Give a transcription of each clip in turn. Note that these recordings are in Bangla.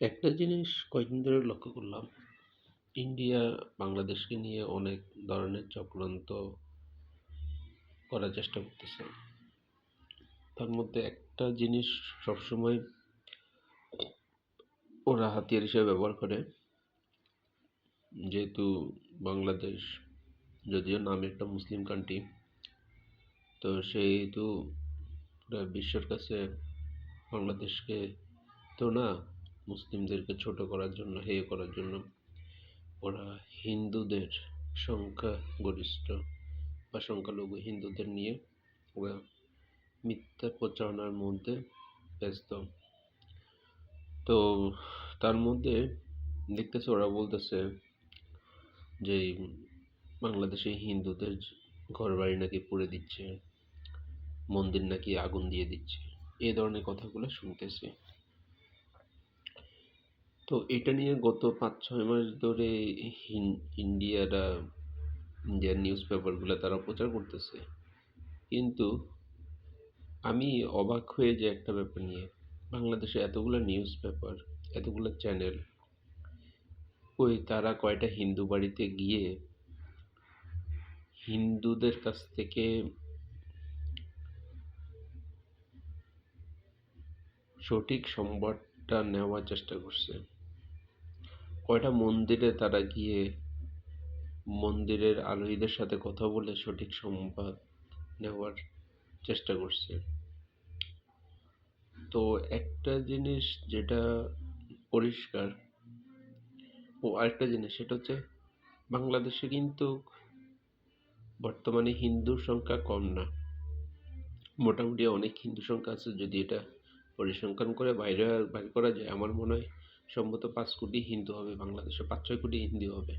একটা জিনিস কয়েকদিন ধরে লক্ষ্য করলাম, ইন্ডিয়া বাংলাদেশকে নিয়ে অনেক ধরনের চক্রান্ত করার চেষ্টা করতেছে। তার মধ্যে একটা জিনিস সবসময় ওরা হাতিয়ার হিসেবে ব্যবহার করে, যেহেতু বাংলাদেশ যদিও নামে একটা মুসলিম কান্ট্রি, তো সেহেতু পুরা বিশ্বের কাছে বাংলাদেশকে তো না, মুসলিমদেরকে ছোট করার জন্য, হেয় করার জন্য ওরা হিন্দুদের সংখ্যাগরিষ্ঠ বা সংখ্যালঘু হিন্দুদের নিয়ে ওরা মিথ্যা প্রচারণার মধ্যে ব্যস্ত। তো তার মধ্যে দেখতেছে ওরা বলতেছে যে বাংলাদেশে হিন্দুদের ঘরবাড়ি নাকি পুড়ে দিচ্ছে, মন্দির নাকি আগুন দিয়ে দিচ্ছে, এই ধরনের কথাগুলো শুনতেছি। তো এটা নিয়ে গত 5-6 মাস ধরে ইন্ডিয়ারা ইন্ডিয়ার নিউজ পেপারগুলো তারা প্রচার করতেছে। কিন্তু আমি অবাক হয়ে যে একটা ব্যাপার নিয়ে, বাংলাদেশে এতগুলো নিউজ পেপার, এতগুলো চ্যানেল, কই তারা কয়টা হিন্দু বাড়িতে গিয়ে হিন্দুদের কাছ থেকে সঠিক সংবাদটা নেওয়ার চেষ্টা করছে? কয়টা মন্দিরে তারা গিয়ে মন্দিরের আলহীদের সাথে কথা বলে সঠিক সংবাদ নেওয়ার চেষ্টা করছে? তো একটা জিনিস যেটা পরিষ্কার, আরেকটা জিনিস সেটা হচ্ছে বাংলাদেশে কিন্তু বর্তমানে হিন্দুর সংখ্যা কম না, মোটামুটি অনেক হিন্দু সংখ্যা আছে। যদি এটা পরিসংখ্যান করে বাইর করা যায়, আমার মনে হয় সম্ভবত 5 কোটি হিন্দু হবে বাংলাদেশে, 5-6 কোটি হিন্দু হবে।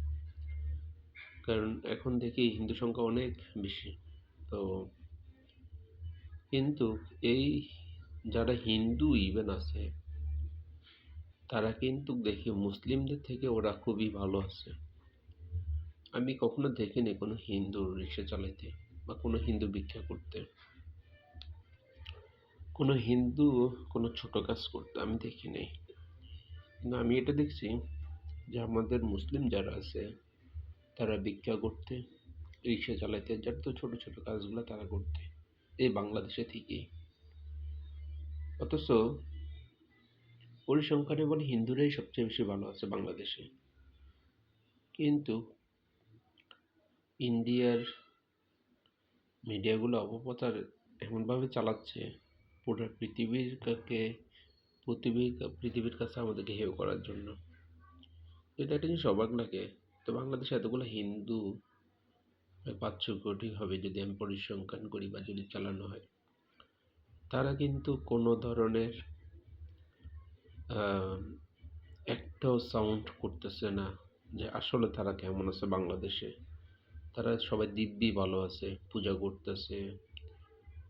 কারণ এখন দেখি হিন্দু সংখ্যা অনেক বেশি। তো কিন্তু এই যারা হিন্দু ইভেন আছে, তারা কিন্তু দেখি মুসলিমদের থেকে ওরা খুবই ভালো আছে। আমি কখনো দেখিনি কোনো হিন্দু রিক্সা চালাইতে বা কোনো হিন্দু ভিক্ষা করতে, কোনো হিন্দু কোনো ছোট কাজ করতে আমি দেখি নাই। কিন্তু আমি এটা দেখছি যে আমাদের মুসলিম যারা আছে তারা ভিক্ষা করতে, রিক্সা চালাইতে, যার তো ছোট ছোট কাজগুলো তারা করতে, এই বাংলাদেশে থেকেই। অথচ পরিসংখ্যানে বলে হিন্দুরাই সবচেয়ে বেশি ভালো আছে বাংলাদেশে। কিন্তু ইন্ডিয়ার মিডিয়াগুলো অপপ্রচার এমনভাবে চালাচ্ছে পুরো পৃথিবীর কাছে আমাদেরকে হেয় করার জন্য। এটা একটা জিনিস অবাক লাগে। তো বাংলাদেশে এতগুলো হিন্দু 5-6 কোটি হবে যদি আমি পরিসংখ্যান করি বা যদি চালানো হয়, তারা কিন্তু কোনো ধরনের আহ, একটাও সাউন্ড করতেছে না যে আসলে তারা কেমন আছে বাংলাদেশে। তারা সবাই দিব্যি ভালো আছে, পূজা করতেছে,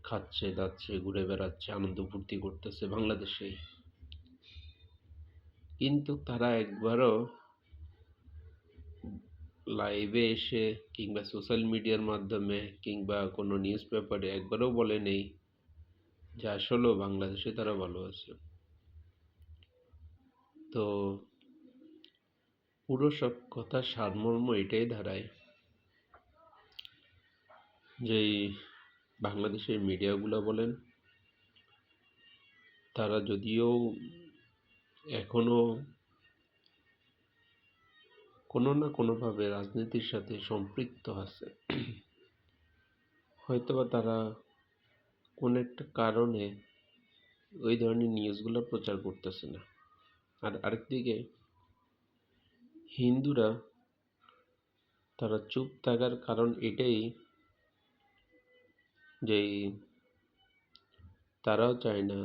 খাচ্ছে দাচ্ছে, ঘুরে বেড়াচ্ছে, আনন্দ ফুর্তি করতেছে বাংলাদেশেই। কিন্তু তারা একবারও লাইভে এসে কিংবা সোশ্যাল মিডিয়ার মাধ্যমে কিংবা কোনো নিউজ পেপারে একবারও বলে নেই যে আসলেও বাংলাদেশে তারা ভালো আছে। তো পুরো সব কথার সারমর্ম এটাই দাঁড়ায় যে এই বাংলাদেশের মিডিয়াগুলো বলেন, তারা যদিও এখনো কোনো না কোনোভাবে রাজনীতির সাথে সম্পৃক্ত আছে, হয়তোবা তারা কোনো একটা কারণে ওই ধরনের নিউজগুলো প্রচার করতেছে না। আর আরেকদিকে হিন্দুরা, তারা চুপ থাকার কারণ এটাই যে তারাও চায় না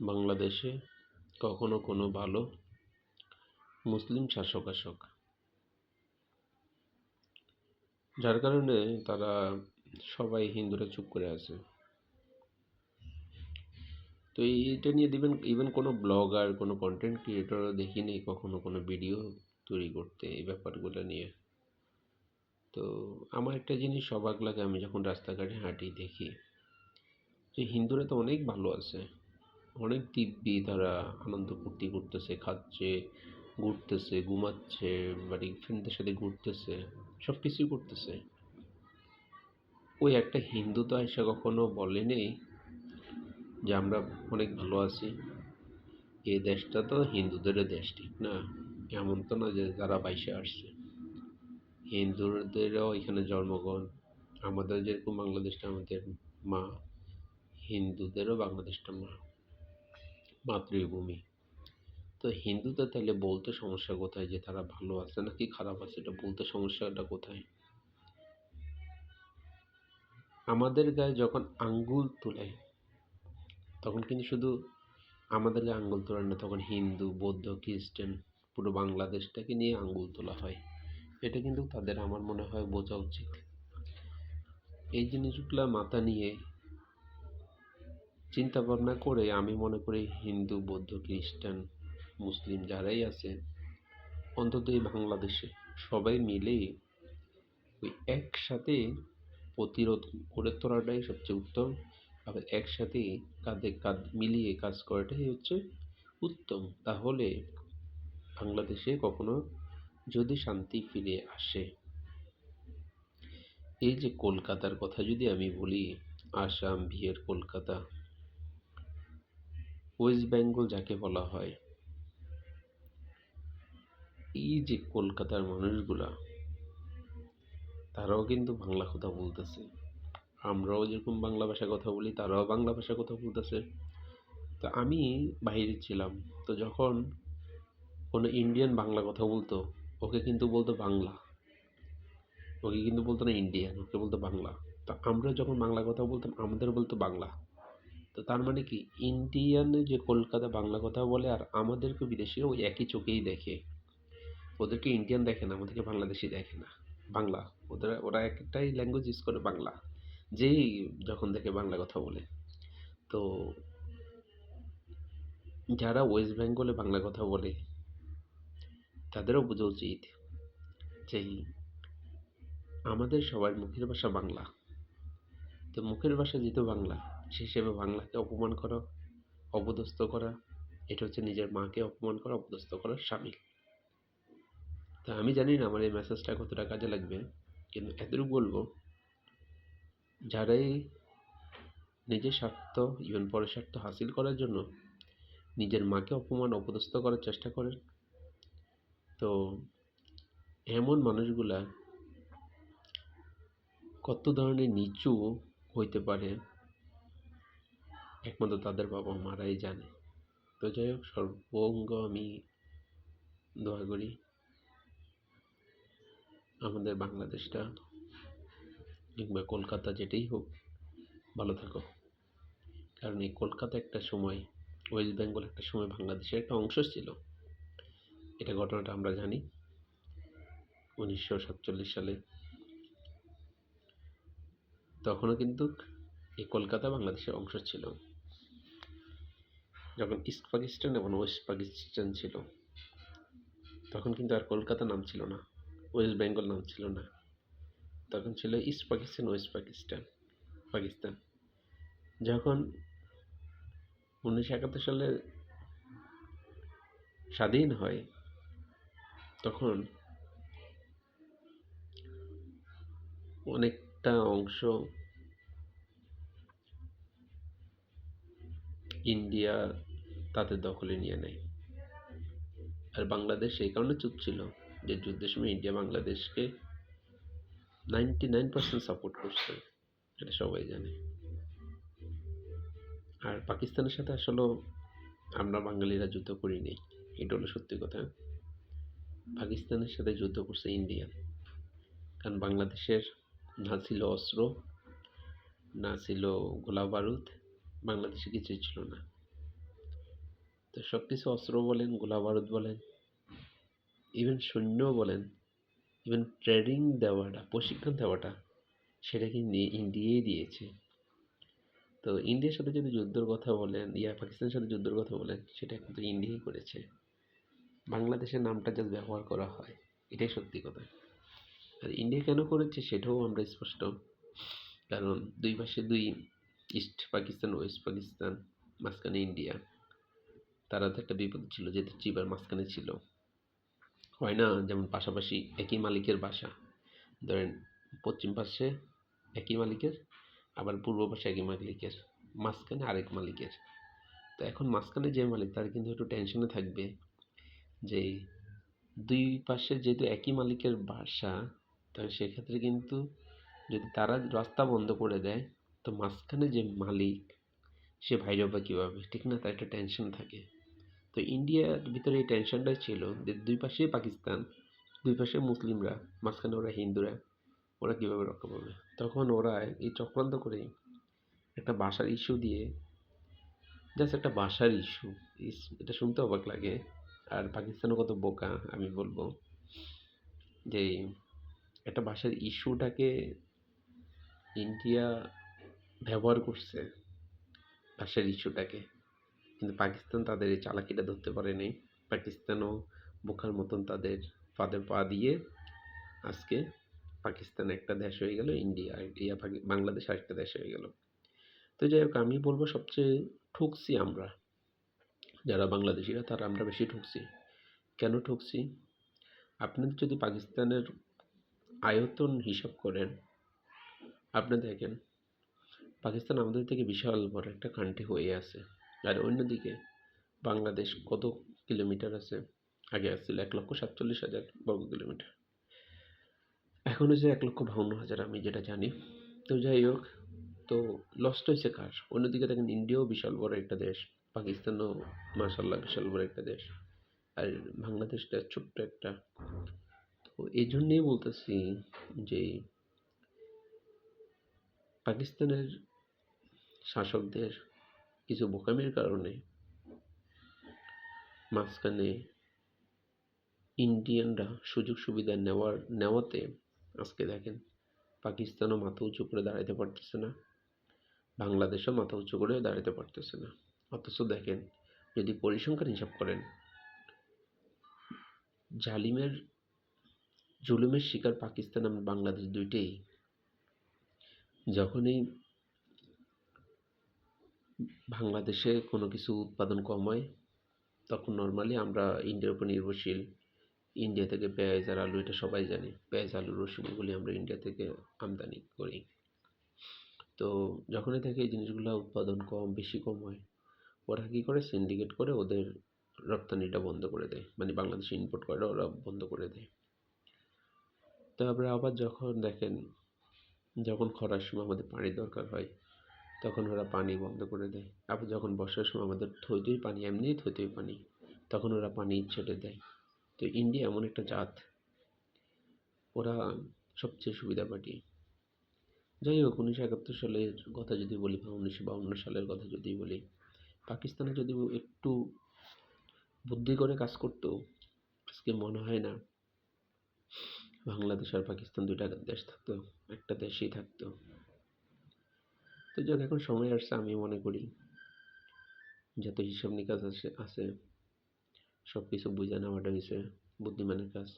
বাংলাদেশে কখনো কোনো ভালো মুসলিম শাসক আসুক, যার কারণে তারা সবাই হিন্দুরা চুপ করে আছে। তো এইটা নিয়ে দিবেন ইভেন কোনো ব্লগার, কোনো কন্টেন্ট ক্রিয়েটরও দেখিনি কখনো কোনো ভিডিও তৈরি করতে এই ব্যাপারগুলো নিয়ে। তো আমার একটা জিনিস অবাক লাগে, আমি যখন রাস্তাঘাটে হাঁটি দেখি যে হিন্দুরা তো অনেক ভালো আছে, অনেক দিব্যি তারা আনন্দ ফুর্তি করতেছে, খাচ্ছে, ঘুরতেছে, ঘুমাচ্ছে, বাড়ি ফ্রেন্ডদের সাথে ঘুরতেছে, সব কিছুই করতেছে। ওই একটা হিন্দু তো এসে কখনো বলেনি যে আমরা অনেক ভালো আছি। এই দেশটা তো হিন্দুদেরও দেশ, ঠিক না? এমন তো না যে যারা বাইসে আসছে, হিন্দুদেরও এখানে জন্মগ্রহণ। আমাদের যেরকম বাংলাদেশটা আমাদের মা, হিন্দুদেরও বাংলাদেশটা মা, মাতৃভূমি। তো হিন্দুদের তাহলে বলতে সমস্যা কোথায় যে তারা ভালো আছে নাকি খারাপ আছে? এটা বলতে সমস্যাটা কোথায়? আমাদের গায়ে যখন আঙ্গুল তোলে তখন কিন্তু শুধু আমাদের গায়ে আঙ্গুল তোলে না, তখন হিন্দু, বৌদ্ধ, খ্রিস্টান পুরো বাংলাদেশটাকে নিয়ে আঙ্গুল তোলা হয়। এটা কিন্তু তাদের আমার মনে হয় বোঝা উচিত। এই জিনিসগুলো মাথা নিয়ে চিন্তা ভাবনা করে আমি মনে করি হিন্দু, বৌদ্ধ, খ্রিস্টান, মুসলিম যারাই আছে অন্তত এই বাংলাদেশে সবাই মিলে ওই একসাথে প্রতিরোধ করে তোলাটাই সবচেয়ে উত্তম। আবার একসাথে কাঁধে কাঁধ মিলিয়ে কাজ করাটাই হচ্ছে উত্তম। তাহলে বাংলাদেশে কখনো যদি শান্তি ফিরে আসে। এই যে কলকাতার কথা যদি আমি বলি, আসাম, বিহার, কলকাতা, ওয়েস্ট বেঙ্গল যাকে বলা হয়, এই যে কলকাতার মানুষগুলা তারাও কিন্তু বাংলা কথা বলতেছে। আমরাও যেরকম বাংলা ভাষায় কথা বলি তারাও বাংলা ভাষায় কথা বলতেছে। তো আমি বাইরে ছিলাম, তো যখন কোনো ইন্ডিয়ান বাংলা কথা বলতো ওকে কিন্তু বলতো বাংলা, ওকে কিন্তু বলতো না ইন্ডিয়ান, ওকে বলতো বাংলা। তো আমরা যখন বাংলা কথা বলতাম আমাদের বলতো বাংলা। তো তার মানে কি, ইন্ডিয়ানে যে কলকাতা বাংলা কথা বলে আর আমাদেরকে বিদেশিরা ওই একই চোখেই দেখে। ওদেরকে ইন্ডিয়ান দেখে না, আমাদেরকে বাংলাদেশি দেখে না, বাংলা। ওরা একটাই ল্যাঙ্গুয়েজ ইউজ করে, বাংলা। যেই যখন দেখে বাংলা কথা বলে। তো যারা ওয়েস্ট বেঙ্গলে বাংলা কথা বলে তাদেরও বোঝা উচিত যে আমাদের সবার মুখের ভাষা বাংলা। তো মুখের ভাষা যেহেতু বাংলা, সে হিসেবে বাংলাকে অপমান করা, অপদস্থ করা, এটা হচ্ছে নিজের মাকে অপমান করা, অপদস্থ করার শামিল। তা আমি জানি না আমার এই মেসেজটা কতটা কাজে লাগবে, কিন্তু এতটুকু বলবো, যারাই নিজের স্বার্থ ইভেন পরের স্বার্থ হাসিল করার জন্য নিজের মাকে অপমান অপদস্থ করার চেষ্টা করেন, তো এমন মানুষগুলা কত ধরনের নিচু হইতে পারে একমাত্র তাদের বাবা মারাই জানে। তো যাই হোক, সর্বঙ্গ আমি দোয়া করি আমাদের বাংলাদেশটা কিংবা কলকাতা যেটাই হোক ভালো থাকো। কারণ এই কলকাতা একটা সময়, ওয়েস্ট বেঙ্গল একটা সময় বাংলাদেশের একটা অংশ ছিল। এটা ঘটনাটা আমরা জানি 1947 সালে। তখনও কিন্তু এই কলকাতা বাংলাদেশের অংশ ছিল। যখন ইস্ট পাকিস্তান এবং ওয়েস্ট পাকিস্তান ছিল তখন কিন্তু আর কলকাতা নাম ছিল না, ওয়েস্ট বেঙ্গল নাম ছিল না, তখন ছিল ইস্ট পাকিস্তান, ওয়েস্ট পাকিস্তান, পাকিস্তান। যখন 1971 সালে স্বাধীন হয় তখন অনেকটা অংশ ইন্ডিয়া তাদের দখলে নিয়ে নেয়। আর বাংলাদেশ এই কারণে চুপ ছিল যে যুদ্ধের সময় ইন্ডিয়া বাংলাদেশকে 99% সাপোর্ট করছে, এটা সবাই জানে। আর পাকিস্তানের সাথে আসলে আমরা বাঙালিরা যুদ্ধ করিনি, এটা হলো সত্যি কথা। পাকিস্তানের সাথে যুদ্ধ করছে ইন্ডিয়া, কারণ বাংলাদেশের না ছিল অস্ত্র, না ছিল গোলা বারুদ, বাংলাদেশে কিছুই ছিল না। তো সব কিছু অস্ত্র বলেন, গোলা বারুদ বলেন, ইভেন সৈন্য বলেন, ইভেন ট্রেনিং দেওয়াটা, প্রশিক্ষণ দেওয়াটা, সেটা কিন্তু ইন্ডিয়াই দিয়েছে। তো ইন্ডিয়ার সাথে যদি যুদ্ধের কথা বলেন, পাকিস্তানের সাথে যুদ্ধের কথা বলেন, সেটা কিন্তু ইন্ডিয়াই করেছে। বাংলাদেশের নামটা জাস্ট ব্যবহার করা হয়, এটাই সত্যি কথা। আর ইন্ডিয়া কেন করেছে সেটাও আমরা স্পষ্ট, কারণ দুই পাশে দুই, ইস্ট পাকিস্তান, ওয়েস্ট পাকিস্তান, মাঝখানে ইন্ডিয়া, তারা তো একটা বিপদ ছিল যেহেতু চিবার মাঝখানে ছিল। হয় না যেমন পাশাপাশি একই মালিকের বাসা, ধরেন পশ্চিম পাশে একই মালিকের, আবার পূর্ব পাশে একই মালিকের, মাঝখানে আরেক মালিকের। তো এখন মাঝখানে যে মালিক তার কিন্তু একটু টেনশনে থাকবে যে দুই পাশে যেহেতু একই মালিকের বাসা, তাহলে সেক্ষেত্রে কিন্তু যদি তারা রাস্তা বন্ধ করে দেয় তো মাঝখানে যে মালিক সে বাইরে বা কীভাবে, ঠিক না? তার একটা টেনশন থাকে। তো ইন্ডিয়ার ভিতরে এই টেনশনটাই ছিল যে দুই পাশেই পাকিস্তান, দুই পাশে মুসলিমরা, মাঝখানে ওরা হিন্দুরা, ওরা কীভাবে রক্ষা পাবে। তখন ওরা এই চক্রান্ত করে একটা ভাষার ইস্যু দিয়ে, জাস্ট একটা ভাষার ইস্যু, এটা শুনতে অবাক লাগে। আর পাকিস্তানও কত বোকা আমি বলবো, যে একটা ভাষার ইস্যুটাকে ইন্ডিয়া ব্যবহার করছে, ভাষার ইস্যুটাকে। কিন্তু পাকিস্তান তাদের এই চালাকিটা ধরতে পারেনি। পাকিস্তানও বোকার মতন তাদের ফাঁদে পা দিয়ে আজকে পাকিস্তান একটা দেশ হয়ে গেল, ইন্ডিয়া বাংলাদেশ আরেকটা দেশ হয়ে গেল। তো যাই হোক, আমি বলবো সবচেয়ে ঠকছি আমরা যারা বাংলাদেশিরা, তারা আমরা বেশি ঠকছি। কেন ঠকছি? আপনি যদি পাকিস্তানের আয়তন হিসাব করেন, আপনি দেখেন পাকিস্তান আমাদের থেকে বিশাল বড় একটা কান্ট্রি হয়ে আছে। আর অন্যদিকে বাংলাদেশ কত কিলোমিটার আছে? আগে আসছিল 1,47,000 বর্গ কিলোমিটার, এখন হচ্ছে 1,52,000 আমি যেটা জানি। তো যাই হোক, তো লস্ট হয়েছে কার? অন্যদিকে দেখেন ইন্ডিয়াও বিশাল বড় একটা দেশ, পাকিস্তানও মাশাল্লাহ বিশাল বড় একটা দেশ, আর বাংলাদেশটা ছোট্ট একটা। তো এই জন্যেই বলতেছি যে পাকিস্তানের শাসকদের কিছু বোকামির কারণে মাঝখানে ইন্ডিয়ানরা সুযোগ সুবিধা নেওয়াতে আজকে দেখেন পাকিস্তানও মাথা উঁচু করে দাঁড়াতে পারতেছে না, বাংলাদেশও মাথা উঁচু করে দাঁড়াতে পারতেছে না। অথচ দেখেন যদি পরিসংখ্যান হিসাব করেন, জালিমের জুলুমের শিকার পাকিস্তান এবং বাংলাদেশ দুইটাই। যখনই বাংলাদেশে কোনো কিছু উৎপাদন কম হয় তখন নর্মালি আমরা ইন্ডিয়ার উপর নির্ভরশীল। ইন্ডিয়া থেকে পেঁয়াজ আর আলু, এটা সবাই জানে, পেঁয়াজ আলু রসুন এগুলি আমরা ইন্ডিয়া থেকে আমদানি করি। তো যখনই থেকে এই জিনিসগুলো উৎপাদন বেশি কম হয়, ওরা কী করে, সিন্ডিকেট করে ওদের রপ্তানিটা বন্ধ করে দেয়, মানে বাংলাদেশে ইম্পোর্ট করে ওরা বন্ধ করে দেয়। তারপরে আবার যখন দেখেন যখন খরার সময় আমাদের পানির দরকার হয় তখন ওরা পানি বন্ধ করে দেয়। আবার যখন বর্ষার সময় আমাদের থই পানি, এমনিই থই পানি, তখন ওরা পানি ছেড়ে দেয়। তো ইন্ডিয়া এমন একটা জাত, ওরা সবচেয়ে সুবিধা পাটি। যাই হোক, 1971 সালের কথা যদি বলি বা 1952 সালের কথা যদি বলি, পাকিস্তানে যদি একটু বুদ্ধি করে কাজ করতো, আজকে মনে হয় না বাংলাদেশ আর পাকিস্তান দুইটা দেশ থাকতো, একটা দেশই থাকতো। তো যাক, এখন সময় আসছে, আমি মনে করি যত হিসাব নিকাশ আছে সব কিছু বুঝে নেওয়াটা হয়েছে বুদ্ধিমানের কাজ।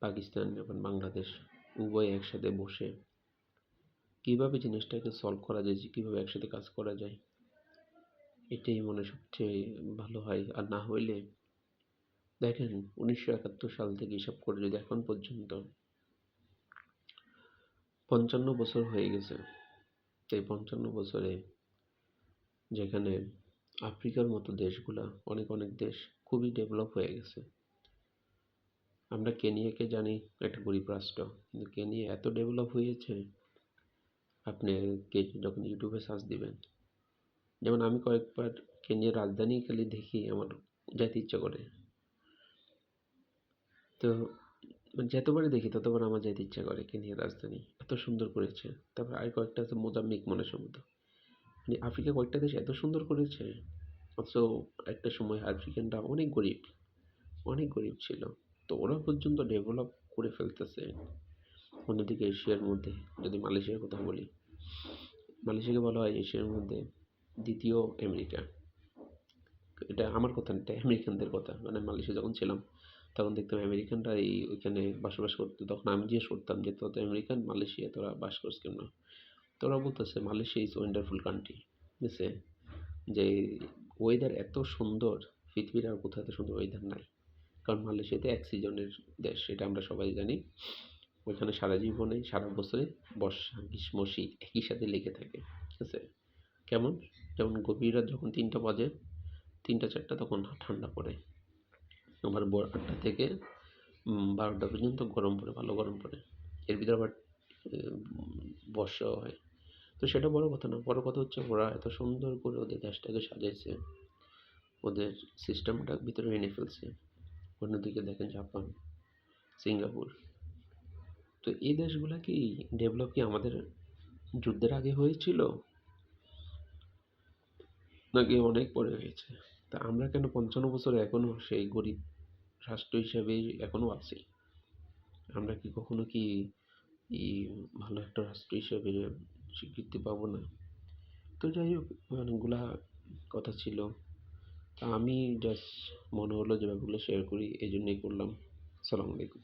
পাকিস্তান এবং বাংলাদেশ উভয় একসাথে বসে কীভাবে জিনিসটাকে সলভ করা যায়, কীভাবে একসাথে কাজ করা যায়, এটাই মনে সবচেয়ে ভালো হয়। আর না হইলে দেখেন 1971 সাল থেকে হিসাব করে যদি এখন পর্যন্ত 55 বছর হয়ে গেছে, এই 55 বছরে যেখানে আফ্রিকার মতো দেশগুলা অনেক অনেক দেশ খুবই ডেভেলপ হয়ে গেছে। আমরা কেনিয়াকে জানি একটা গরিব রাষ্ট্র, কিন্তু কেনিয়া এত ডেভেলপ হয়েছে, আপনি যখন ইউটিউবে সার্চ দিবেন, যেমন আমি কয়েকবার কেনিয়ার রাজধানী খালি দেখি আমার যেতে ইচ্ছা করে। তো যতবারই দেখি ততবার আমার যেতে ইচ্ছা করে, কেনিয়ার রাজধানী এত সুন্দর করেছে। তারপর আর কয়েকটা আছে, মোজাম্বিক মনে সম্ভবত, মানে আফ্রিকা কয়েকটা দেশ এত সুন্দর করেছে। অথচ একটা সময় আফ্রিকানরা অনেক গরিব ছিল, তো ওরা পর্যন্ত ডেভেলপ করে ফেলতেছে। অন্যদিকে এশিয়ার মধ্যে যদি মালয়েশিয়ার কথা বলি, মালয়েশিয়াকে বলা হয় এশিয়ার মধ্যে দ্বিতীয় আমেরিকা। এটা আমার কথা না, এটা আমেরিকানদের কথা। মানে মালয়েশিয়া যখন ছিলাম তখন দেখতাম আমেরিকানরা ওইখানে বসবাস করতো, তখন আমি জিজ্ঞেস করতাম যে তোরা তো আমেরিকান, মালয়েশিয়া তোরা বাস করছিস কেন? তো ওরা বলতেছে মালয়েশিয়া ইজ ওয়ান্ডারফুল কান্ট্রি, বুঝছে? যে ওয়েদার এত সুন্দর, পৃথিবীর আর কোথাও এত সুন্দর ওয়েদার নাই। কারণ মালয়েশিয়াতে এক সিজনের দেশ, সেটা আমরা সবাই জানি। ওইখানে সারা জীবনে সারা বছরে বর্ষা গ্রীষ্ম শীত একই সাথে লেগে থাকে, ঠিক আছে? কেমন? যেমন গভীর রাত যখন ৩টা বাজে, ৩টা ৪টা তখন ঠান্ডা পড়ে। আবার ভোর ৮টা থেকে ১২টা পর্যন্ত গরম পড়ে, ভালো গরম পড়ে। এর ভিতরে আবার বর্ষাও হয়। তো সেটা বড় কথা না, বড় কথা হচ্ছে ওরা এত সুন্দর করে ওদের দেশটাকে সাজাইছে, ওদের সিস্টেমটা ভিতরে এনে ফেলছে। অন্যদিকে দেখেন জাপান, সিঙ্গাপুর। তো এই দেশগুলা কি ডেভেলপ কি আমাদের যুদ্ধের আগে হয়েছিল, নাকি অনেক পরে হয়েছে? তা আমরা কেন ৫৫ বছরে এখনো সেই গরিব রাষ্ট্র হিসেবেই এখনো আছি? আমরা কি কখনো কি এই ভালো একটা রাষ্ট্র হিসেবে স্বীকৃতি পাবো না? তো যাই হোক, অনেকগুলা কথা ছিল। তা আমি জাস্ট মনে হলো যে ব্যাপারগুলো শেয়ার করি, এই জন্যই করলাম। আসসালামু আলাইকুম।